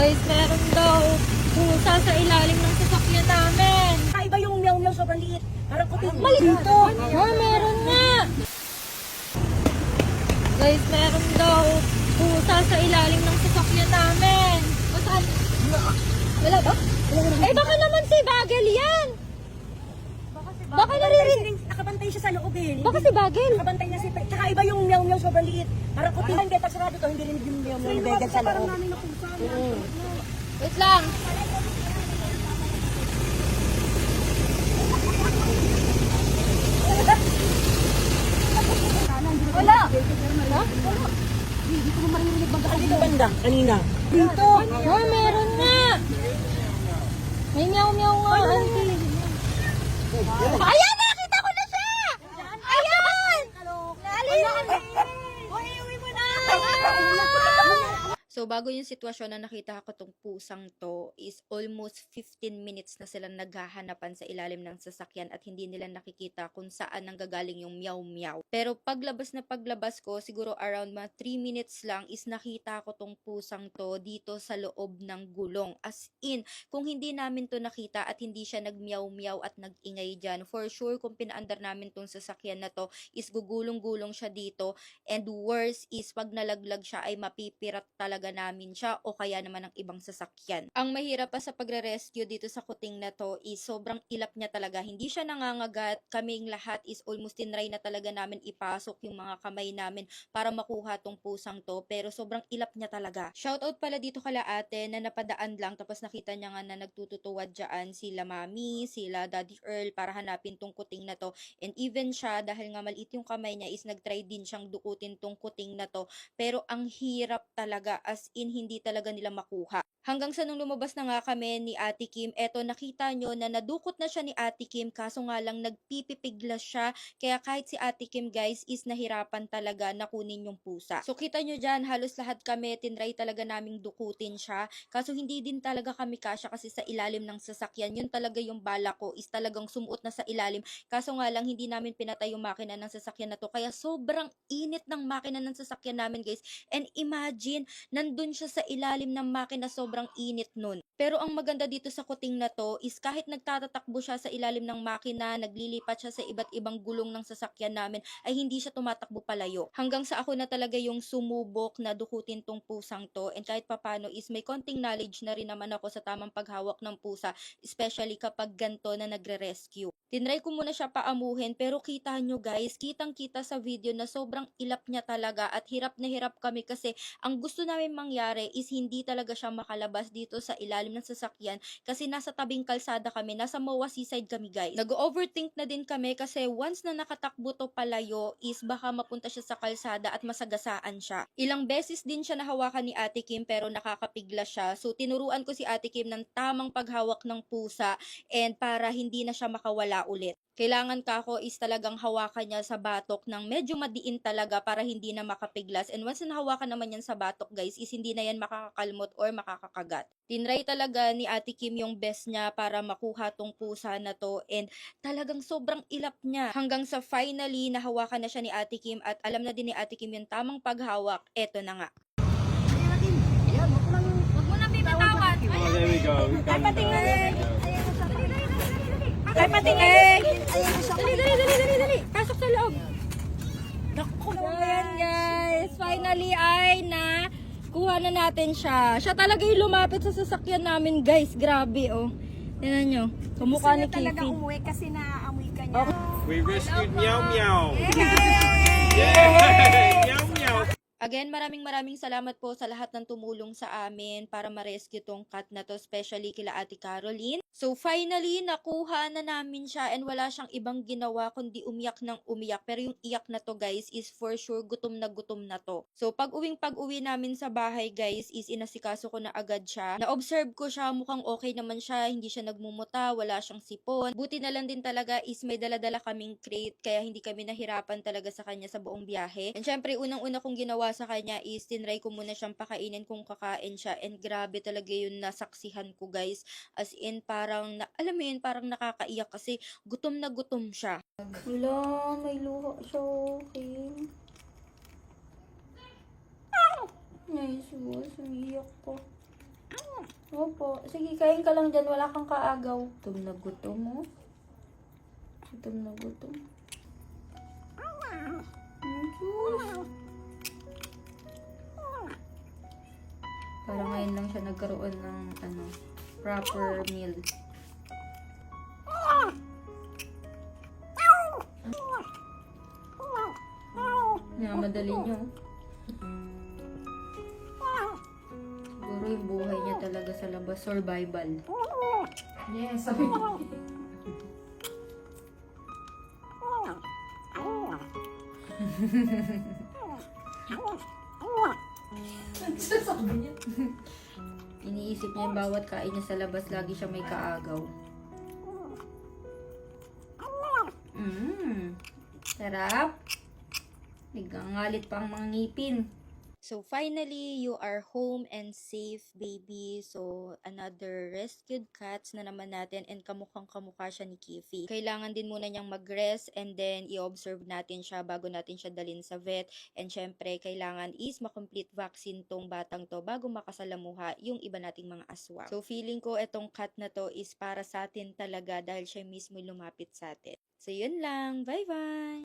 Guys, meron daw pusa sa ilalim ng sasakyan namin. Iba yung meow-meow, sobrang liit. Parang kuting Mali dito. meron nga. Guys, meron daw pusa sa ilalim ng sasakyan namin. Saan? Wala ba? Baka naman si Bagel yan. Baka naririnig. Nakabantay siya sa loob eh. Baka si Bagel. Nakabantay niya si Tsaka iba yung meow-meow, sobrang liit. Parang kuting hindi sarado to, hindi rin yung meow-meow yung begel sa loob. Wait lang. Wala. Ha? Wala. Hindi ko maririnig bang dito banda kanina. Dito. Meron nga. May meow-meow nga, auntie. Ayan, nakita ko na siya! Ayan! Naalala! Uwi mo na! So, bago yung sitwasyon na nakita ko tong pusang to is almost 15 minutes na silang naghahanapan sa ilalim ng sasakyan at hindi nila nakikita kung saan nanggagaling yung meow-meow. Pero paglabas ko, siguro around mga 3 minutes lang is nakita ko tong pusang to dito sa loob ng gulong. As in, kung hindi namin to nakita at hindi siya nag-meow-meow at nag-ingay dyan, for sure kung pinaandar namin tong sasakyan na to is gugulong-gulong siya dito, and worse is pag nalaglag siya ay mapipirat talaga namin siya o kaya naman ng ibang sasakyan. Ang mahirap pa sa pagre-rescue dito sa kuting na to is sobrang ilap niya talaga. Hindi siya nangangagat. Kaming lahat is almost tinry na talaga namin ipasok yung mga kamay namin para makuha tong pusang to, pero sobrang ilap niya talaga. Shoutout pala dito kala ate na napadaan lang tapos nakita niya nga na nagtututuwad dyan sila mami, sila daddy Earl para hanapin tong kuting na to, and even siya dahil nga maliit yung kamay niya is nagtry din siyang dukutin tong kuting na to, pero ang hirap talaga, as in hindi talaga nila makuha. Hanggang sa nung lumabas na nga kami ni Ate Kim, eto nakita nyo na nadukot na siya ni Ate Kim, kaso nga lang nagpipipiglas siya, kaya kahit si Ate Kim guys is nahirapan talaga na kunin yung pusa. So kita nyo dyan, halos lahat kami tinry talaga naming dukutin siya, kaso hindi din talaga kami kasya kasi sa ilalim ng sasakyan. Yun talaga yung bala ko is talagang sumuot na sa ilalim, kaso nga lang hindi namin pinatay yung makina ng sasakyan na to, kaya sobrang init ng makina ng sasakyan namin guys. And imagine, nandun siya sa ilalim ng makina, sobrang init nun. Pero ang maganda dito sa kuting na to is kahit nagtatatakbo siya sa ilalim ng makina, naglilipat siya sa iba't ibang gulong ng sasakyan namin, ay hindi siya tumatakbo palayo. Hanggang sa ako na talaga yung sumubok na dukutin tong pusang to, and kahit papano is may konting knowledge na rin naman ako sa tamang paghawak ng pusa, especially kapag ganto na nagre-rescue. Tinry ko muna siya paamuhin, pero kita nyo guys, kitang-kita sa video na sobrang ilap niya talaga at hirap na hirap kami kasi ang gusto namin mangyari is hindi talaga siya makalabas dito sa ilalim ng sasakyan kasi nasa tabing kalsada kami, nasa Moa Seaside kami guys. Nag-overthink na din kami kasi once na nakatakbo to palayo is baka mapunta siya sa kalsada at masagasaan siya. Ilang beses din siya nahawakan ni Ate Kim pero nakakapigla siya, so tinuruan ko si Ate Kim ng tamang paghawak ng pusa and para hindi na siya makawala ulit. Kailangan kako is talagang hawakan niya sa batok ng medyo madiin talaga para hindi na makapiglas. And once na hawakan naman yan sa batok guys, is hindi na yan makakakalmot or makakakagat. Tinry talaga ni Ate Kim yung best niya para makuha tong pusa na to, and talagang sobrang ilap niya. Hanggang sa finally, nahawakan na siya ni Ate Kim at alam na din ni Ate Kim yung tamang paghawak. Eto na nga. Huwag mo nang bibitawan. Oh, there we go. Ay, patingin. Ay, patingin. Dali. Pasok sa loob. Naku, Ayan guys, finally ay kuha na natin siya. Siya talaga yung lumapit sa sasakyan namin guys. Grabe oh. Tingnan nyo. Kamukha ni talaga Kifi. umuwi kasi naaamoy ka niya. We rescued Meow Meow. Yay! Yay! Meow Meow. Again, maraming salamat po sa lahat ng tumulong sa amin para ma-rescue tong cat na to, especially kila Ate Caroline. So finally, nakuha na namin siya and wala siyang ibang ginawa kundi umiyak ng umiyak. Pero yung iyak na to guys is for sure gutom na to. So pag-uwi namin sa bahay guys is inasikaso ko na agad siya. Na-observe ko siya, mukhang okay naman siya, hindi siya nagmumuta, wala siyang sipon. Buti na lang din talaga is may dala-dala kaming crate kaya hindi kami nahirapan talaga sa kanya sa buong biyahe. And syempre, unang-una kong ginawa sa kanya is tinry ko muna siyang pakainin kung kakain siya, and grabe talaga yun nasaksihan ko guys, as in parang alam mo yun, parang nakakaiyak kasi gutom na gutom siya. Wala, may luha siya, okay. Nice, sumiyak ko. Opo. Sige, kain ka lang dyan. Wala kang kaagaw. Gutom na gutom, oh. Gutom na gutom. Sus. Parang ngayon lang siya nagkaroon ng, proper meal. Madali nyo. Siguro yung buhay niya talaga sa labas, survival. Yes, sabi niya. Sabi niya. Iniisip niya yung bawat kain niya sa labas, lagi siya may kaagaw. Sarap. Nagangalit pa ang mga ngipin. So finally, you are home and safe, baby. So another rescued cats na naman natin, and kamukhang kamukha siya ni Kifi. Kailangan din muna niyang mag-rest and then i-observe natin siya bago natin siya dalhin sa vet. And syempre, kailangan is makomplete vaccine tong batang to bago makasalamuha yung iba nating mga aswang. So feeling ko etong cat na to is para sa atin talaga dahil siya mismo lumapit sa atin. So yun lang. Bye-bye!